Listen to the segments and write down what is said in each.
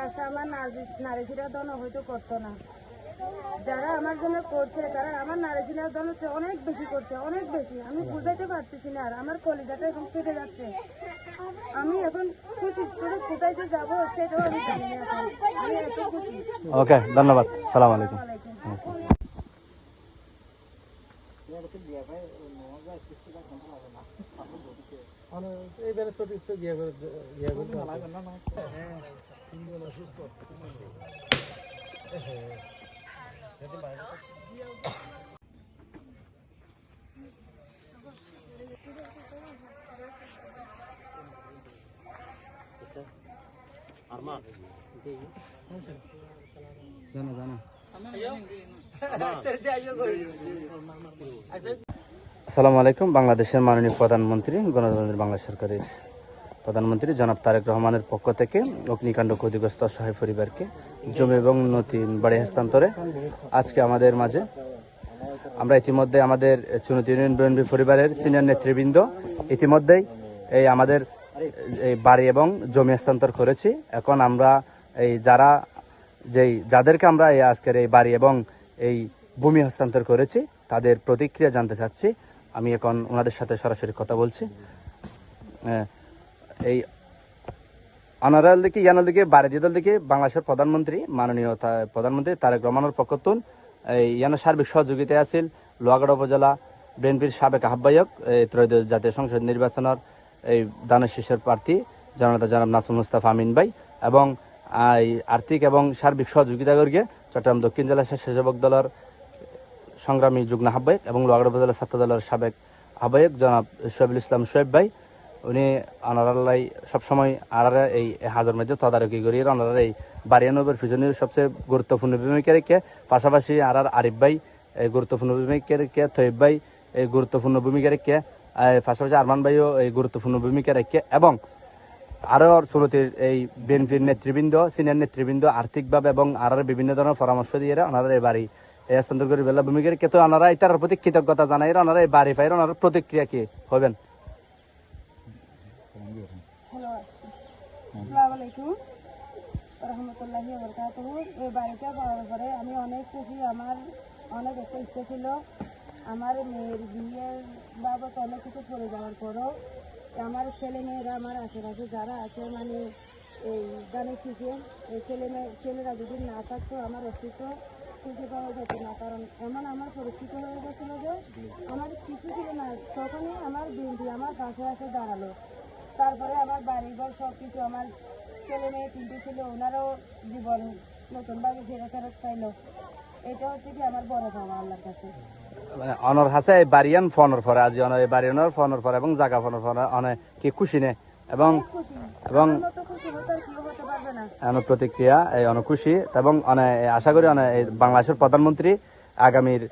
কাজটা আমার নারীরা দল হয়তো করতো না। যারা আমার জন্য করছে তারা আমার নারীরা দল অনেক বেশি করছে, অনেক বেশি। আমি বুঝাইতে পারতেছি না, আর আমার কলিজাটা এখন ফেটে যাচ্ছে। আমি এখন খুশি, ছোট কোথায় যে যাবো সেটাও আমি জানি না। আমি এত খুশি। ওকে, ধন্যবাদ। সালাম আলাইকুম। আসসালামু আলাইকুম। বাংলাদেশের মাননীয় প্রধানমন্ত্রী, গণতন্ত্রের বাংলা সরকারের প্রধানমন্ত্রী জনাব তারেক রহমানের পক্ষ থেকে অগ্নিকাণ্ড ক্ষতিগ্রস্ত অসহায় পরিবারকে জমি এবং নতুন বাড়ি হস্তান্তরে আজকে আমাদের মাঝে আমরা ইতিমধ্যে আমাদের চুনতি ইউনিয়ন বিএনপি পরিবারের সিনিয়র নেতৃবৃন্দ ইতিমধ্যেই এই আমাদের এই বাড়ি এবং জমি হস্তান্তর করেছি। এখন আমরা এই যাদেরকে আমরা এই আজকের এই বাড়ি এবং এই ভূমি হস্তান্তর করেছি তাদের প্রতিক্রিয়া জানতে চাচ্ছি। আমি এখন ওনাদের সাথে সরাসরি কথা বলছি। এই অনারাল দিকে ইয়ানাল দিকে বাড়ি দিদল দিকে বাংলাদেশের প্রধানমন্ত্রী মাননীয় প্রধানমন্ত্রী তারেক রহমানের পক্ষতুন এই ইয়ানো সার্বিক সহযোগিতায় আছিল লোহাগড়া উপজেলা বিএনপির সাবেক আহ্বায়ক ত্রয়োদশ জাতীয় সংসদ নির্বাচনের এই দানের শীর্ষের প্রার্থী জননেতা জনাব নাসির মুস্তাফা আমিন ভাই এবং আর্থিক এবং সার্বিক সহযোগিতা করিয়ে চট্টগ্রাম দক্ষিণ জেলা স্বেচ্ছাসেবক দলের সংগ্রামী যুগ্ম আহ্বায়ক এবং লোহাগড়া উপজেলা ছাত্র দলের সাবেক আহ্বায়ক জনাব শোয়েবুল ইসলাম শোয়েব ভাই, উনি অনারালাই সবসময় আনারা এই হাজার মধ্যে তদারকি করি অনারার এই বাড়িয়ানবের পিছনে সবচেয়ে গুরুত্বপূর্ণ ভূমিকা রেখে, পাশাপাশি আরিফ ভাই এই গুরুত্বপূর্ণ ভূমিকা রেখে, থইব ভাই এই গুরুত্বপূর্ণ ভূমিকা রেখে, পাশাপাশি আরমান ভাইও এই গুরুত্বপূর্ণ ভূমিকা রেখে এবং আরও চুনতির এই বিএনপির নেতৃবৃন্দ সিনিয়র নেতৃবৃন্দ আর্থিকভাবে এবং আর বিভিন্ন ধরনের পরামর্শ দিয়ে ওনারা এই বাড়ি হস্তান্তর করে বেলা ভূমিকা রেখে তো ওনারা এটার প্রতি কৃতজ্ঞতা জানাই। ওনারা এই বাড়ি পাই ওনার প্রতিক্রিয়া কি হবেন? আসসালামু আলাইকুম রহমতুল্লাহি ওয়া বারাকাতুহু। এই বাড়িটা পাওয়ার পরে আমি অনেক খুশি। আমার অনেক একটা ইচ্ছা ছিল আমার মেয়ের বিয়ের বাবদ অনেক কিছু পড়ে যাওয়ার পরও আমার ছেলে মেয়েরা আমার আশেপাশে যারা আছে মানে এই গানে শিখে এই ছেলেরা যদি না থাকতো আমার অস্তিত্ব খুঁজে পাওয়া যেত না। কারণ এমন আমার পরিস্থিতি হয়ে গেছিল যে আমার কিছু ছিল না। তখনই আমার বিএনপি আমার পাশে এসে দাঁড়ালো। তারপরে আমার বাড়িঘর সব কিছু আমার ছেলে মেয়ে চিন্তা ছিল, ওনারও জীবন নতুনভাবে ফেরত পাইলো। এটা হচ্ছে কি আমার বড় পাওয়া আল্লাহর কাছে। অনর হাসে বাড়িয়ান ফোনের পরে আজি অন এই বাড়িয়ানোর ফোনের পরে এবং জায়গা ফোনের পরে অনেক কি খুশি নে এবং আমার প্রতিক্রিয়া এই অনেক খুশি এবং অনেক আশা করি অনেক বাংলাদেশের প্রধানমন্ত্রী আগামীর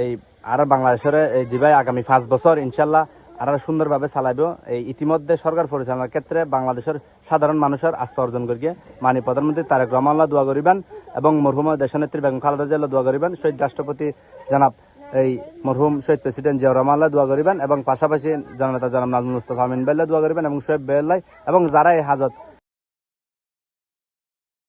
এই আর বাংলাদেশের এই জীবাই আগামী 5 বছর ইনশাল্লাহ আর সুন্দরভাবে চালাইব। এই ইতিমধ্যে সরকার পরিচালনার ক্ষেত্রে বাংলাদেশের সাধারণ মানুষের আস্থা অর্জন করিয়ে মাননীয় প্রধানমন্ত্রী তারেক রহমান দোয়া করিবেন এবং মরহুম দেশনেত্রী বেগম খালেদা জিয়া দোয়া করিবেন, শহীদ রাষ্ট্রপতি জনাব এই মরহুম শহীদ প্রেসিডেন্ট জিয়াউর রহমান দোয়া করিবেন এবং পাশাপাশি জননেতা জনাব নাজমুল মুস্তাফা আমিন ভাই দোয়া করিবেন এবং শোয়েব ভাই এবং যারা এই হাজত